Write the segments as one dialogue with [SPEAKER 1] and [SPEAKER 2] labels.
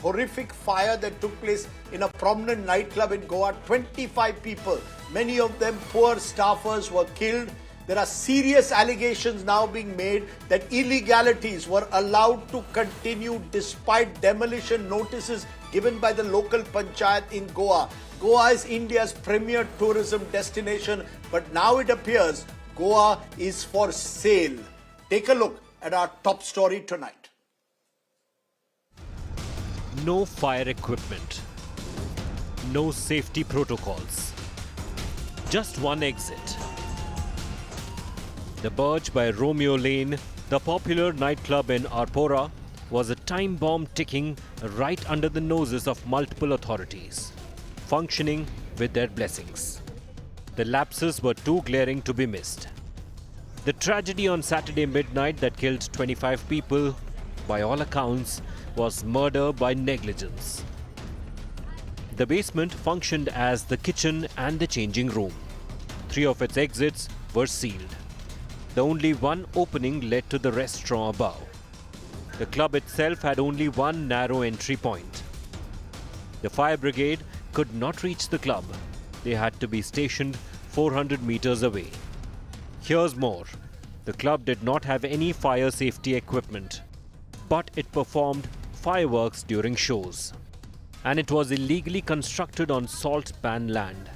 [SPEAKER 1] horrific fire that took place in a prominent nightclub in Goa. 25 people, many of them poor staffers, were killed. There are serious allegations now being made that illegalities were allowed to continue despite demolition notices given by the local panchayat in Goa. Goa is India's premier tourism destination, but now it appears Goa is for sale. Take a look at our top story tonight.
[SPEAKER 2] No fire equipment. No safety protocols. Just one exit. The Burj by Romeo Lane, the popular nightclub in Arpora, was a time bomb ticking right under the noses of multiple authorities, functioning with their blessings. The lapses were too glaring to be missed. The tragedy on Saturday midnight that killed 25 people, by all accounts, was murder by negligence. The basement functioned as the kitchen and the changing room. 3 of its exits were sealed. The only one opening led to the restaurant above. The club itself had only one narrow entry point. The fire brigade could not reach the club. They had to be stationed 400 meters away. Here's more. The club did not have any fire safety equipment, but it performed fireworks during shows. And it was illegally constructed on salt pan land.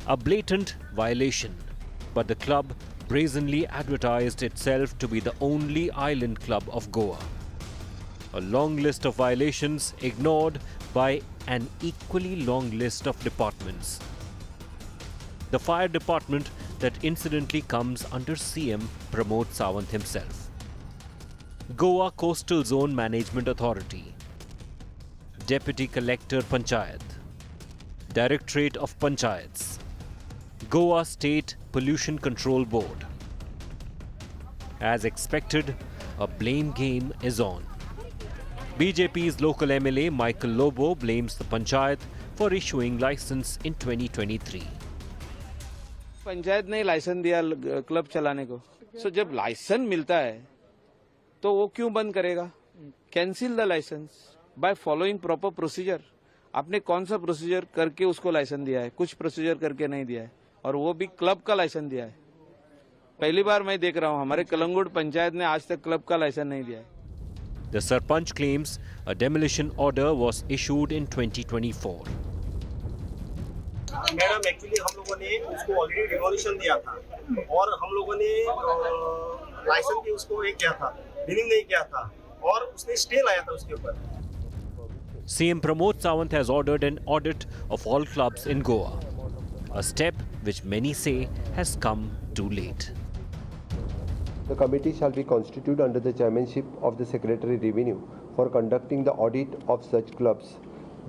[SPEAKER 2] A blatant violation, but the club brazenly advertised itself to be the only island club of Goa. A long list of violations ignored by an equally long list of departments. The fire department that incidentally comes under CM Pramod Sawant himself. Goa Coastal Zone Management Authority. Deputy Collector Panchayat. Directorate of Panchayats. Goa State Pollution Control Board. As expected, a blame game is on. BJP's local MLA Michael Lobo blames the Panchayat for issuing license in 2023.
[SPEAKER 3] Panchayat ने licence दिया club चलाने को, सो जब licence मिलता है तो वो क्यों बंद करेगा? Cancel the licence by following proper procedure. आपने कौन सा प्रोसीजर करके उसको लाइसेंस दिया है? कुछ प्रोसीजर करके नहीं दिया है, और वो भी क्लब का लाइसेंस दिया है. पहली बार मैं देख रहा हूँ हमारे कलंगुड़ पंचायत ने आज तक क्लब का लाइसेंस नहीं दिया है.
[SPEAKER 2] The Sarpanch claims a demolition order was issued in 2024.
[SPEAKER 4] Madam actually हम लोगों ने उसको ऑलरेडी डिमोलिशन दिया था और हम लोगों ने लाइसेंस भी उसको एक किया था, बिलिंग नहीं किया था और उसने स्टे लाया था उसके ऊपर.
[SPEAKER 2] CM Pramod Sawant has ordered an audit of all clubs in Goa, a step which many say has come too late.
[SPEAKER 5] The committee shall be constituted under the chairmanship of the Secretary Revenue for conducting the audit of such clubs,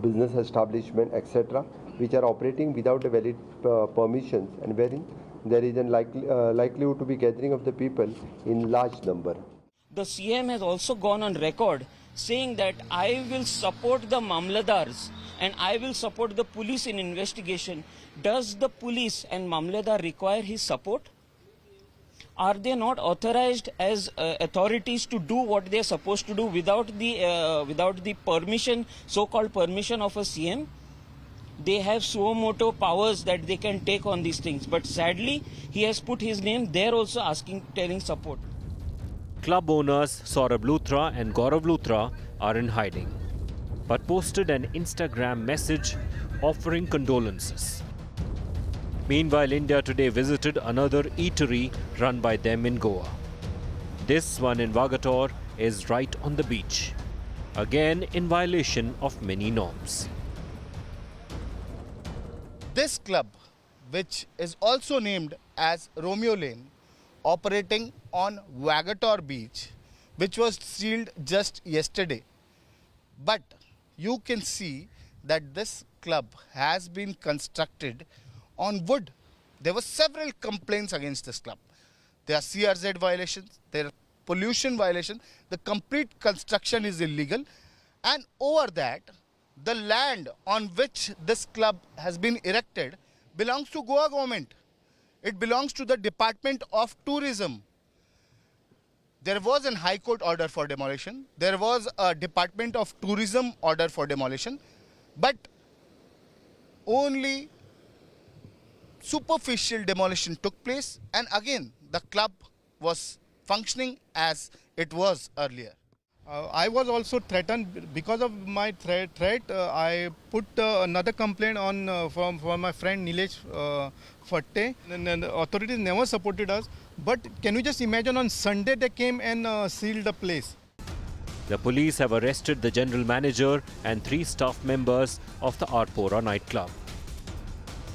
[SPEAKER 5] business establishment, etc., which are operating without a valid permissions and wherein there is a likelihood to be gathering of the people in large number.
[SPEAKER 6] The CM has also gone on record saying that I will support the Mamladars and I will support the police in investigation. Does the police and Mamladar require his support? Are they not authorized as authorities to do what they are supposed to do without the permission, so-called permission of a CM? They have suo moto powers that they can take on these things. But sadly, he has put his name there also telling support.
[SPEAKER 2] Club owners Saurabh Luthra and Luthra are in hiding, but posted an Instagram message offering condolences. Meanwhile, India Today visited another eatery run by them in Goa. This one in Vagator is right on the beach, again in violation of many norms.
[SPEAKER 7] This club, which is also named as Romeo Lane, operating on Vagator Beach, which was sealed just yesterday. But you can see that this club has been constructed on wood. There were several complaints against this club. There are CRZ violations, there are pollution violations, the complete construction is illegal, and over that, the land on which this club has been erected belongs to Goa government. It belongs to the Department of Tourism. There was an High Court order for demolition. There was a Department of Tourism order for demolition. But only superficial demolition took place, and again the club was functioning as it was earlier.
[SPEAKER 8] I was also threatened. Because of my threat. I put another complaint on from my friend Nilesh Fatte, and the authorities never supported us. But can you just imagine, on Sunday they came and sealed the place.
[SPEAKER 2] The police have arrested the general manager and 3 staff members of the Arpora nightclub.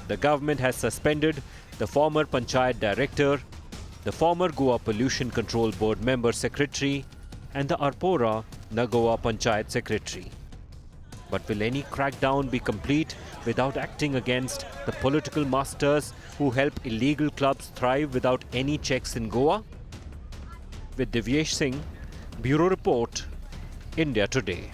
[SPEAKER 2] The government has suspended the former Panchayat director, the former Goa Pollution Control Board member secretary, and the Arpora Nagoa Panchayat secretary. But will any crackdown be complete without acting against the political masters who help illegal clubs thrive without any checks in Goa? With Divyesh Singh, Bureau Report, India Today.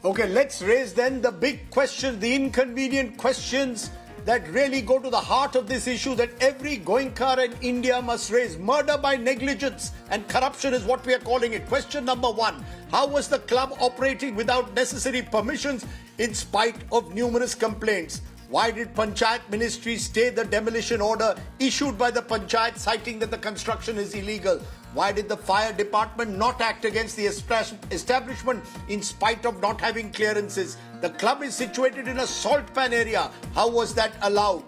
[SPEAKER 1] Okay, let's raise then the big question, the inconvenient questions that really go to the heart of this issue that every Goenka in India must raise. Murder by negligence and corruption is what we are calling it. Question number 1. How was the club operating without necessary permissions in spite of numerous complaints? Why did Panchayat Ministry stay the demolition order issued by the Panchayat citing that the construction is illegal? Why did the fire department not act against the establishment in spite of not having clearances? The club is situated in a salt pan area. How was that allowed?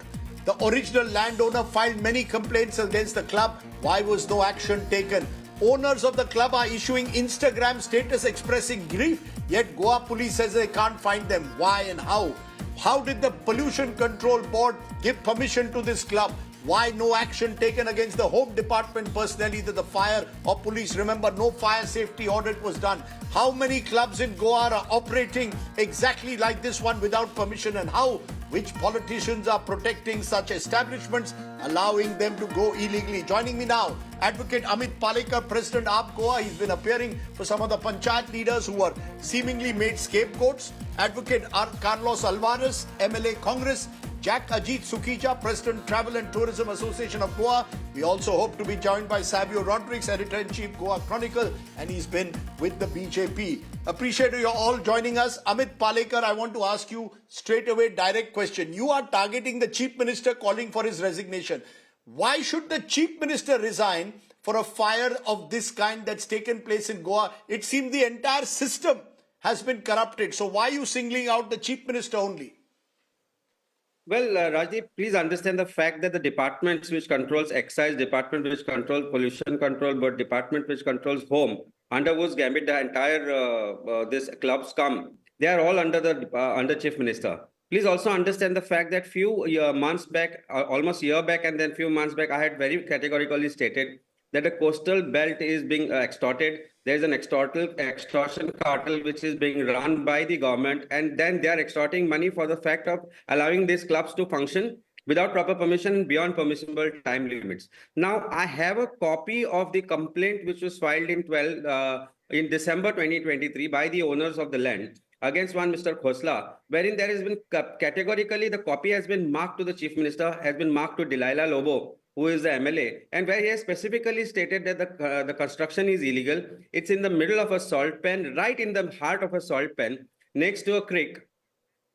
[SPEAKER 1] The original landowner filed many complaints against the club. Why was no action taken? Owners of the club are issuing Instagram status expressing grief, yet Goa police says they can't find them. Why and how? How did the Pollution Control Board give permission to this club? Why no action taken against the Home Department personnel, either the fire or police? Remember, no fire safety audit was done. How many clubs in Goa are operating exactly like this one without permission, and how? Which politicians are protecting such establishments, allowing them to go illegally? Joining me now, Advocate Amit Palekar, President AAP Goa. He's been appearing for some of the Panchayat leaders who were seemingly made scapegoats. Advocate Carlos Alvarez, MLA Congress. Jack Ajit Sukija, President Travel and Tourism Association of Goa. We also hope to be joined by Savio Rodrigues, Editor-in-Chief Goa Chronicle, and he's been with the BJP. Appreciate you all joining us. Amit Palekar, I want to ask you straight away, direct question. You are targeting the Chief Minister, calling for his resignation. Why should the Chief Minister resign for a fire of this kind that's taken place in Goa? It seems the entire system has been corrupted. So why are you singling out the Chief Minister only?
[SPEAKER 9] Well, Rajdeep, please understand the fact that the departments which controls excise, department which controls pollution control, but department which controls home, under whose gambit the entire this clubs come, they are all under the under Chief Minister. Please also understand the fact that few months back, almost a year back, and then few months back, I had very categorically stated that the coastal belt is being extorted. There is an extortion cartel which is being run by the government, and then they are extorting money for the fact of allowing these clubs to function without proper permission beyond permissible time limits. Now, I have a copy of the complaint which was filed in December 2023 by the owners of the land against one Mr. Khosla, wherein there has been categorically the copy has been marked to the Chief Minister, has been marked to Delilah Lobo, who is the MLA, and where he has specifically stated that the construction is illegal. It's in the middle of a salt pen, right in the heart of a salt pen, next to a creek.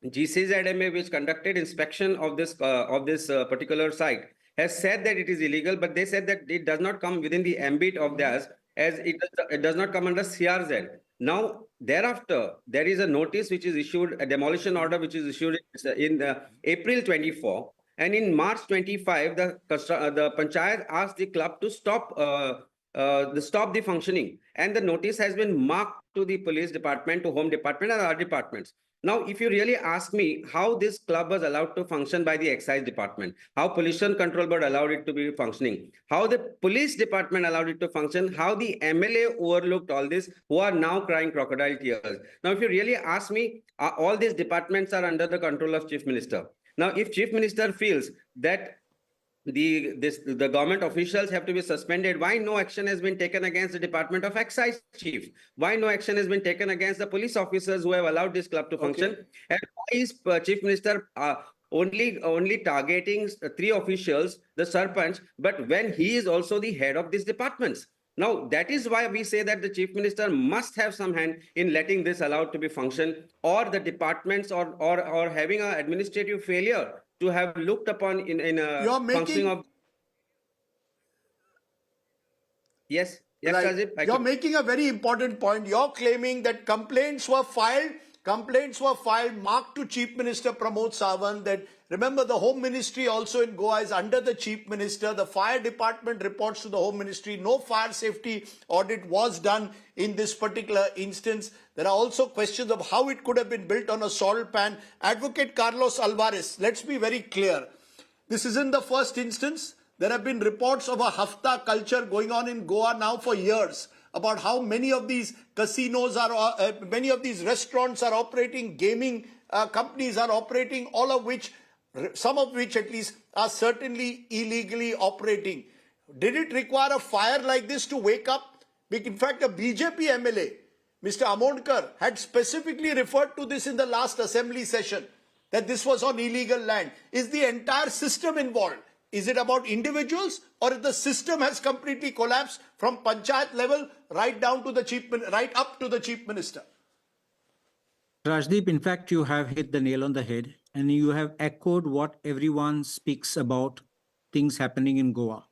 [SPEAKER 9] GCZMA, which conducted inspection of this particular site, has said that it is illegal, but they said that it does not come within the ambit of theirs, as it does not come under CRZ. Now, thereafter, there is a notice which is issued, a demolition order which is issued in April 24. And in March 25, the Panchayat asked the club to stop the functioning. And the notice has been marked to the police department, to home department and other departments. Now, if you really ask me how this club was allowed to function by the excise department, how pollution control board allowed it to be functioning, how the police department allowed it to function, how the MLA overlooked all this, who are now crying crocodile tears. Now, if you really ask me, all these departments are under the control of Chief Minister. Now, if Chief Minister feels that the government officials have to be suspended, why no action has been taken against the Department of Excise Chief? Why no action has been taken against the police officers who have allowed this club to function? And why is Chief Minister only targeting three officials, the Sarpanch, but when he is also the head of these departments. Now, that is why we say that the Chief Minister must have some hand in letting this allowed to be function, or the departments or having an administrative failure to have looked upon in a
[SPEAKER 1] You're making-
[SPEAKER 9] functioning of. Yes,
[SPEAKER 1] Right.
[SPEAKER 9] Rajdeep,
[SPEAKER 1] You're making a very important point. You're claiming that complaints were filed marked to Chief Minister Pramod Sawant. That, remember, the Home Ministry also in Goa is under the Chief Minister. The fire department reports to the Home Ministry. No fire safety audit was done in this particular instance. There are also questions of how it could have been built on a salt pan. Advocate Carlos Alvarez, let's be very clear. This isn't the first instance. There have been reports of a hafta culture going on in Goa now for years, about how many of these casinos are, many of these restaurants are operating, gaming companies are operating, all of which, some of which at least, are certainly illegally operating. Did it require a fire like this to wake up? In fact, a BJP MLA, Mr. Amodkar, had specifically referred to this in the last assembly session, that this was on illegal land. Is the entire system involved? Is it about individuals, or if the system has completely collapsed from panchayat level right down to the right up to the Chief Minister?
[SPEAKER 10] Rajdeep, in fact, you have hit the nail on the head, and you have echoed what everyone speaks about things happening in Goa.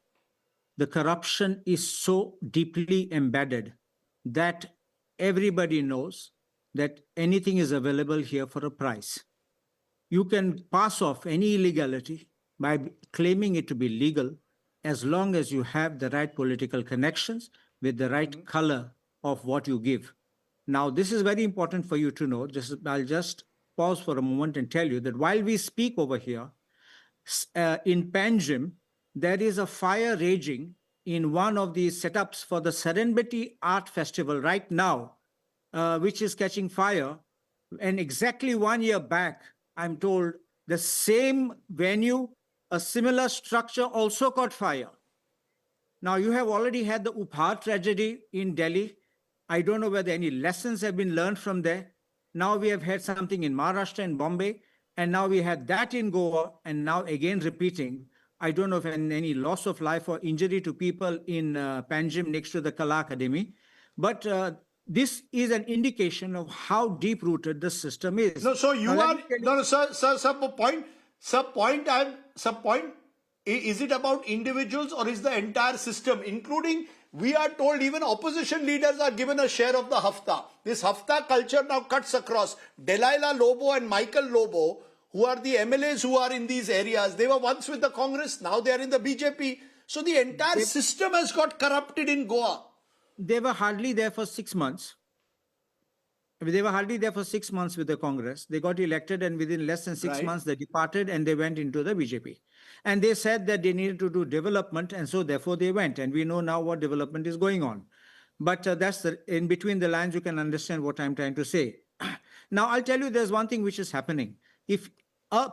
[SPEAKER 10] The corruption is so deeply embedded that everybody knows that anything is available here for a price. You can pass off any illegality by claiming it to be legal as long as you have the right political connections with the right color of what you give. Now, this is very important for you to know. I'll just pause for a moment and tell you that while we speak over here, in Panjim, there is a fire raging in one of the setups for the Serendipity Art Festival right now, which is catching fire. And exactly 1 year back, I'm told the same venue, a similar structure also caught fire. Now, you have already had the Upar tragedy in Delhi. I don't know whether any lessons have been learned from there. Now we have had something in Maharashtra and Bombay, and now we had that in Goa, and now again repeating. I don't know if any loss of life or injury to people in Panjim next to the Kala Academy, but this is an indication of how deep-rooted the system is.
[SPEAKER 1] No, so you are, no, sir, point, is it about individuals or is the entire system, including, we are told even opposition leaders are given a share of the hafta. This hafta culture now cuts across. Delilah Lobo and Michael Lobo, who are the MLAs who are in these areas, they were once with the Congress, now they are in the BJP. So the entire system has got corrupted in Goa.
[SPEAKER 10] They were hardly there for 6 months. They were hardly there for 6 months with the Congress. They got elected, and within less than 6 months, they departed and they went into the BJP. And they said that they needed to do development, and so therefore they went. And we know now what development is going on. But that's in between the lines, you can understand what I'm trying to say. Now, I'll tell you, there's one thing which is happening. If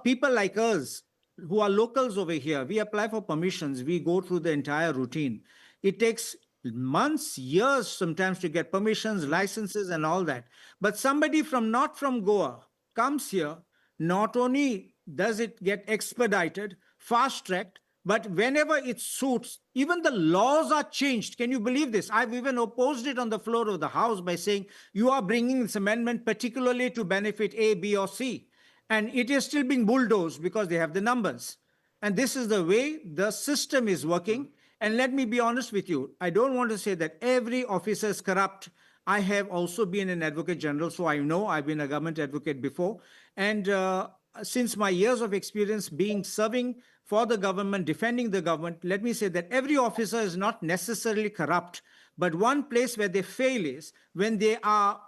[SPEAKER 10] people like us, who are locals over here, we apply for permissions, we go through the entire routine. It takes months, years sometimes to get permissions, licenses and all that. But somebody not from Goa comes here, not only does it get expedited, fast-tracked, but whenever it suits, even the laws are changed. Can you believe this? I've even opposed it on the floor of the House by saying, you are bringing this amendment particularly to benefit A, B or C. And it is still being bulldozed because they have the numbers. And this is the way the system is working. And let me be honest with you, I don't want to say that every officer is corrupt. I have also been an advocate general, so I know I've been a government advocate before. And since my years of experience serving for the government, defending the government, let me say that every officer is not necessarily corrupt. But one place where they fail is when they are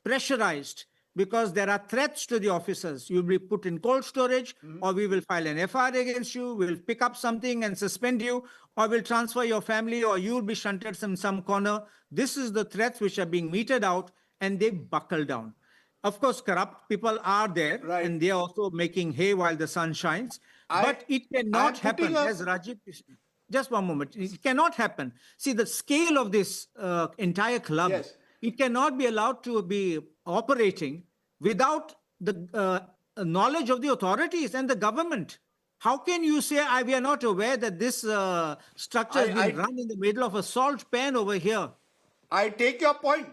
[SPEAKER 10] pressurized, because there are threats to the officers. You'll be put in cold storage, or we will file an FIR against you, we'll pick up something and suspend you, or we'll transfer your family, or you'll be shunted in some corner. This is the threats which are being meted out, and they buckle down. Of course, corrupt people are there, and they are also making hay while the sun shines. But it cannot happen, as Rajdeep, just one moment, it cannot happen. See, the scale of this entire club, it cannot be allowed to be operating without the knowledge of the authorities and the government. How can you say we are not aware that this structure has been run in the middle of a salt pan over here?
[SPEAKER 1] I take your point.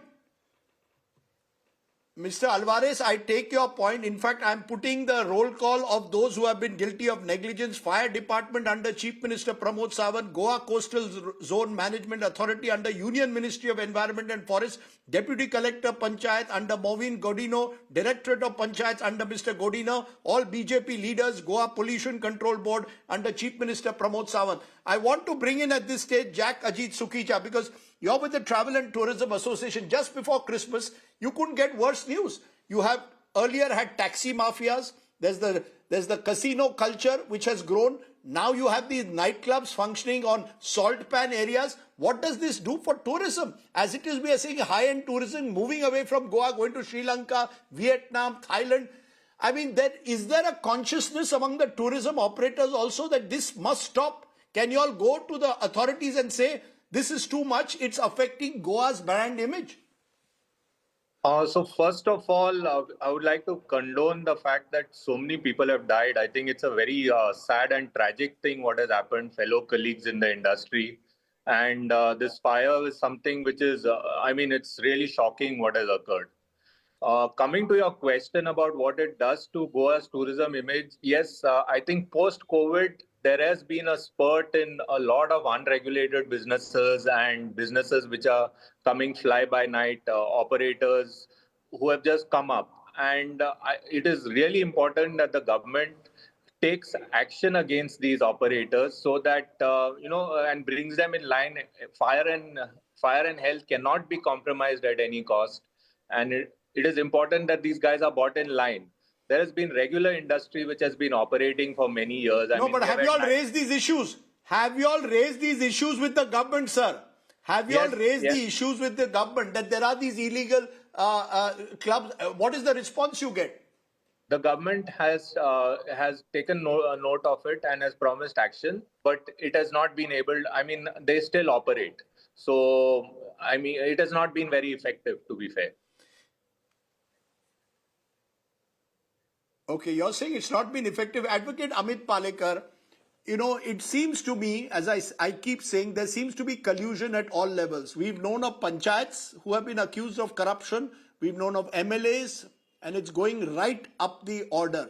[SPEAKER 1] Mr. Alvarez, I take your point. In fact, I'm putting the roll call of those who have been guilty of negligence. Fire Department under Chief Minister Pramod Sawant, Goa Coastal Zone Management Authority under Union Ministry of Environment and Forests, Deputy Collector Panchayat under Movin Godino, Directorate of Panchayats under Mr. Godino, all BJP leaders, Goa Pollution Control Board under Chief Minister Pramod Sawant. I want to bring in at this stage Jack Ajit Sukhicha, because you're with the Travel and Tourism Association. Just before Christmas, you couldn't get worse news. You have earlier had taxi mafias. There's the casino culture which has grown. Now you have these nightclubs functioning on salt pan areas. What does this do for tourism? As it is, we are seeing high-end tourism moving away from Goa, going to Sri Lanka, Vietnam, Thailand. I mean, is there a consciousness among the tourism operators also that this must stop? Can you all go to the authorities and say, this is too much, it's affecting Goa's brand image?
[SPEAKER 11] So first of all, I would like to condone the fact that so many people have died. I think it's a very sad and tragic thing what has happened, fellow colleagues in the industry. And this fire is something which is, it's really shocking what has occurred. Coming to your question about what it does to Goa's tourism image, yes, I think post-COVID, there has been a spurt in a lot of unregulated businesses and businesses which are coming fly-by-night, operators who have just come up. And it is really important that the government takes action against these operators so that, and brings them in line. Fire and health cannot be compromised at any cost. And it is important that these guys are brought in line. There has been regular industry which has been operating for many years.
[SPEAKER 1] But have you all raised these issues? Have you all raised these issues with the government, sir? Have you all raised the issues with the government that there are these illegal clubs? What is the response you get?
[SPEAKER 11] The government has taken note of it and has promised action, but it has not been able. They still operate. So, it has not been very effective, to be fair.
[SPEAKER 1] Okay, you're saying it's not been effective. Advocate Amit Palekar, it seems to me, as I keep saying, there seems to be collusion at all levels. We've known of panchayats who have been accused of corruption. We've known of MLAs, and it's going right up the order.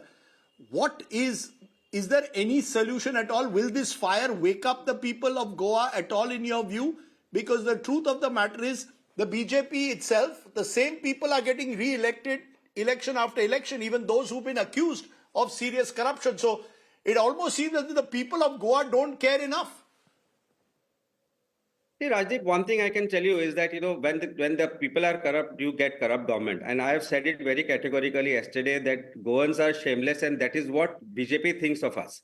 [SPEAKER 1] Is there any solution at all? Will this fire wake up the people of Goa at all in your view? Because the truth of the matter is, the BJP itself, the same people are getting re-elected election after election, even those who've been accused of serious corruption. So it almost seems that the people of Goa don't care enough.
[SPEAKER 9] See, Rajdeep, one thing I can tell you is that, when the people are corrupt, you get corrupt government. And I have said it very categorically yesterday that Goans are shameless, and that is what BJP thinks of us.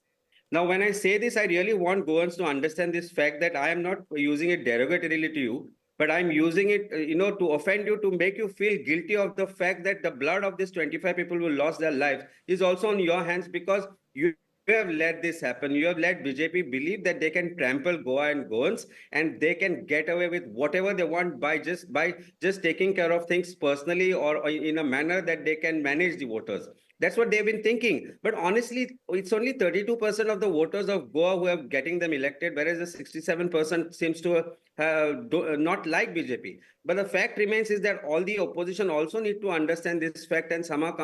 [SPEAKER 9] Now, when I say this, I really want Goans to understand this fact that I am not using it derogatorily to you, but I'm using it, to offend you, to make you feel guilty of the fact that the blood of these 25 people who lost their lives is also on your hands, because you have let this happen. You have let BJP believe that they can trample Goa and Goans, and they can get away with whatever they want by just taking care of things personally or in a manner that they can manage the voters. That's what they've been thinking. But honestly, it's only 32% of the voters of Goa who are getting them elected, whereas the 67% seems to not like BJP. But the fact remains is that all the opposition also need to understand this fact and somehow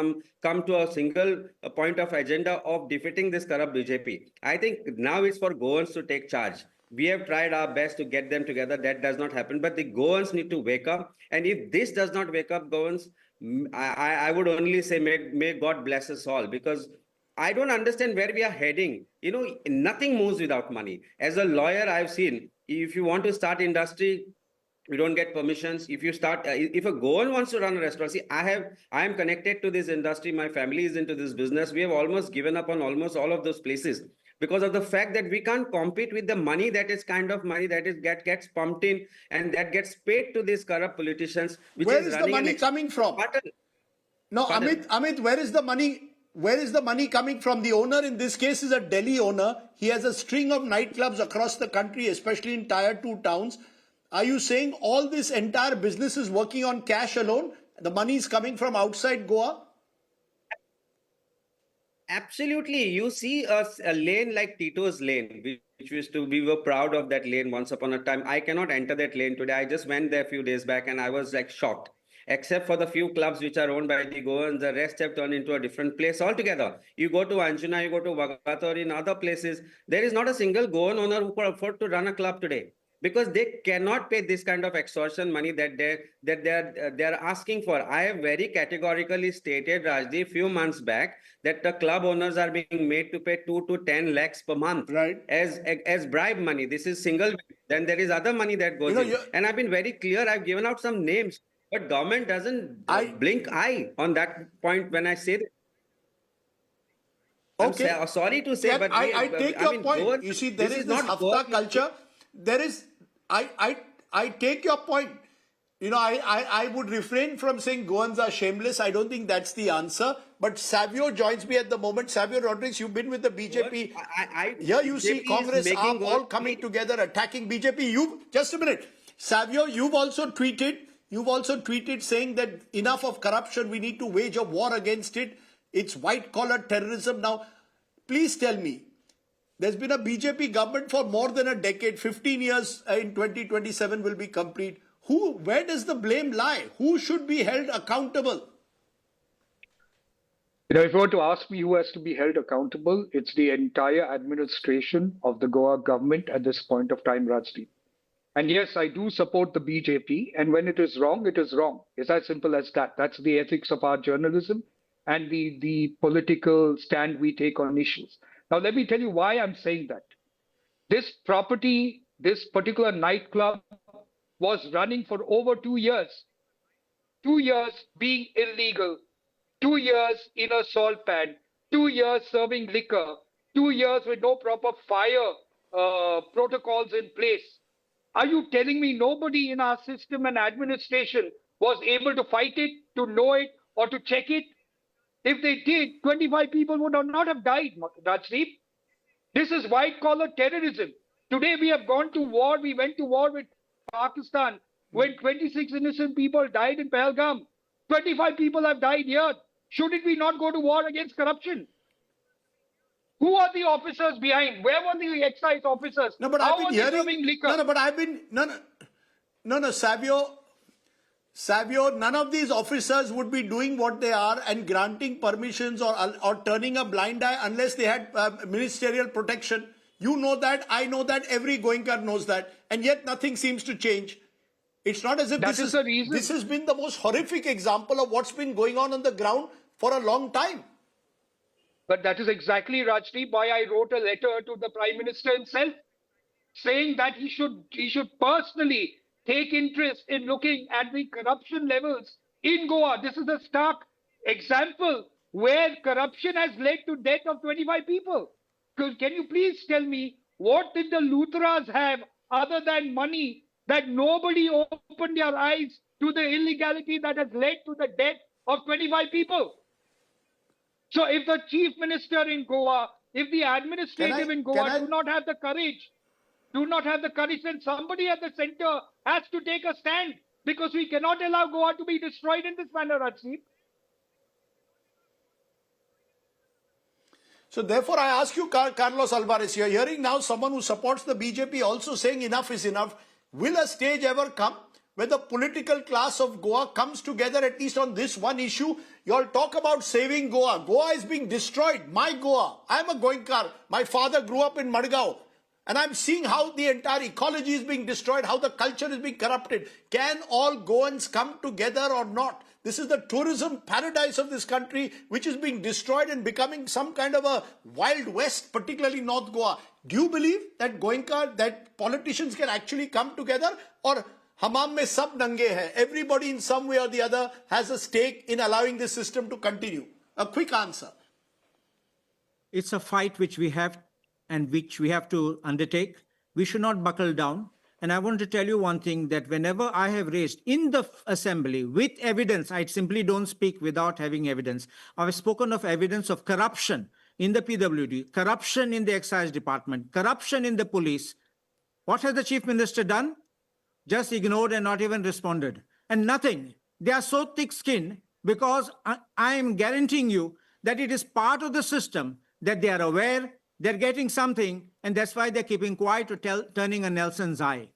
[SPEAKER 9] come to a single point of agenda of defeating this corrupt BJP. I think now it's for Goans to take charge. We have tried our best to get them together. That does not happen. But the Goans need to wake up. And if this does not wake up Goans, I would only say may God bless us all, because I don't understand where we are heading. Nothing moves without money. As a lawyer, I've seen, if you want to start industry, you don't get permissions. If a Goan wants to run a restaurant, see, I am connected to this industry. My family is into this business. We have almost given up on almost all of those places because of the fact that we can't compete with the money that is gets pumped in and that gets paid to these corrupt politicians.
[SPEAKER 1] Where is the money coming from? No, Amit, where is the money? Where is the money coming from? The owner in this case is a Delhi owner. He has a string of nightclubs across the country, especially in Tier 2 towns. Are you saying all this entire business is working on cash alone? The money is coming from outside Goa?
[SPEAKER 9] Absolutely. You see a lane like Tito's lane, which we were proud of that lane once upon a time. I cannot enter that lane today. I just went there a few days back and I was like shocked. Except for the few clubs which are owned by the Goans, the rest have turned into a different place altogether. You go to Anjuna, you go to Vagat or in other places, there is not a single Goan owner who can afford to run a club today, because they cannot pay this kind of extortion money that they're asking for. I have very categorically stated, Rajdeep, few months back, that the club owners are being made to pay 2 to 10 lakhs per month,
[SPEAKER 1] right,
[SPEAKER 9] as bribe money. This is single. Then there is other money that goes in. And I've been very clear. I've given out some names, but government doesn't blink eye on that point when I say that.
[SPEAKER 1] Okay.
[SPEAKER 9] I'm sorry to say, but
[SPEAKER 1] I take your point. You see, there is this hafta culture. There is, I take your point. You know, I would refrain from saying Goans are shameless. I don't think that's the answer. But Savio joins me at the moment. Savio Rodrigues, you've been with the BJP. Here you see Congress are all coming together, attacking BJP. Just a minute. Savio, you've also tweeted saying that enough of corruption. We need to wage a war against it. It's white-collar terrorism. Now, please tell me, there's been a BJP government for more than a decade. 15 years in 2027 will be complete. Where does the blame lie? Who should be held accountable?
[SPEAKER 12] You know, if you were to ask me who has to be held accountable, it's the entire administration of the Goa government at this point of time, Rajdeep. And yes, I do support the BJP. And when it is wrong, it is wrong. It's as simple as that. That's the ethics of our journalism and the political stand we take on issues. Now, let me tell you why I'm saying that. This property, this particular nightclub was running for over 2 years. 2 years being illegal, 2 years in a salt pan, 2 years serving liquor, 2 years with no proper fire protocols in place. Are you telling me nobody in our system and administration was able to fight it, to know it, or to check it? If they did, 25 people would not have died, Rajdeep. This is white-collar terrorism. Today we have gone to war. We went to war with Pakistan when 26 innocent people died in Pahalgam. 25 people have died here. Shouldn't we not go to war against corruption? Who are the officers behind? Where were the excise officers?
[SPEAKER 1] No, but
[SPEAKER 12] How
[SPEAKER 1] I've been
[SPEAKER 12] are they
[SPEAKER 1] hearing.
[SPEAKER 12] serving liquor?
[SPEAKER 1] No, but I've been no, Savio, none of these officers would be doing what they are and granting permissions or turning a blind eye unless they had ministerial protection. You know that, I know that, every Goenkar knows that, and yet nothing seems to change. It's not as if this has been the most horrific example of what's been going on the ground for a long time.
[SPEAKER 12] But that is exactly, Rajdeep, why I wrote a letter to the Prime Minister himself, saying that he should personally take interest in looking at the corruption levels in Goa. This is a stark example where corruption has led to death of 25 people. Can you please tell me, what did the Luthras have other than money, that nobody opened their eyes to the illegality that has led to the death of 25 people? So if the chief minister in Goa, if the administrative in Goa do not have the courage, then somebody at the center has to take a stand, because we cannot allow Goa to be destroyed in this manner, Rajdeep.
[SPEAKER 1] So therefore, I ask you, Carlos Alvarez, you're hearing now someone who supports the BJP also saying enough is enough. Will a stage ever come where the political class of Goa comes together, at least on this one issue? You all talk about saving Goa. Goa is being destroyed. My Goa. I'm a Goenkar. My father grew up in Madgaon. And I'm seeing how the entire ecology is being destroyed, how the culture is being corrupted. Can all Goans come together or not? This is the tourism paradise of this country, which is being destroyed and becoming some kind of a Wild West, particularly North Goa. Do you believe that Goenkar, that politicians can actually come together? Or hamam mein sab nange hai? Everybody in some way or the other has a stake in allowing this system to continue. A quick answer.
[SPEAKER 10] It's a fight which we have and which we have to undertake. We should not buckle down. And I want to tell you one thing, that whenever I have raised in the assembly with evidence, I simply don't speak without having evidence. I've spoken of evidence of corruption in the PWD, corruption in the excise department, corruption in the police. What has the chief minister done? Just ignored and not even responded. And nothing. They are so thick-skinned, because I am guaranteeing you that it is part of the system, that they are aware, they're getting something, and that's why they're keeping quiet or turning a Nelson's eye.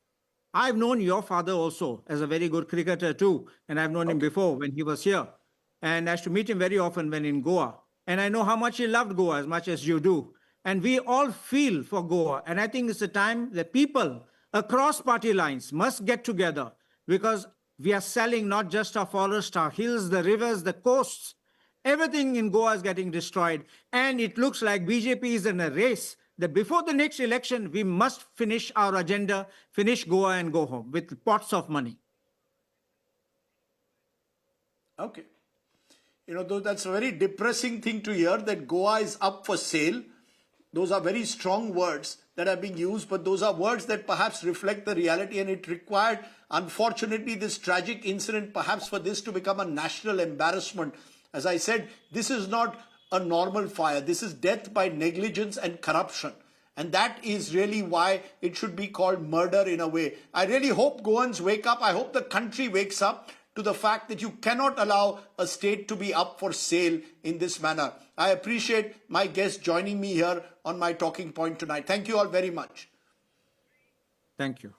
[SPEAKER 10] I've known your father also as a very good cricketer too, and I've known him before when he was here. And I used to meet him very often when in Goa. And I know how much he loved Goa as much as you do. And we all feel for Goa. And I think it's a time that people across party lines must get together, because we are selling not just our forests, our hills, the rivers, the coasts. Everything in Goa is getting destroyed. And it looks like BJP is in a race that before the next election, we must finish our agenda, finish Goa and go home with pots of money.
[SPEAKER 1] Okay. You know, though that's a very depressing thing to hear, that Goa is up for sale. Those are very strong words that are being used, but those are words that perhaps reflect the reality, and it required, unfortunately, this tragic incident perhaps for this to become a national embarrassment. As I said, this is not a normal fire. This is death by negligence and corruption. And that is really why it should be called murder in a way. I really hope Goans wake up. I hope the country wakes up to the fact that you cannot allow a state to be up for sale in this manner. I appreciate my guest joining me here on my talking point tonight. Thank you all very much.
[SPEAKER 10] Thank you.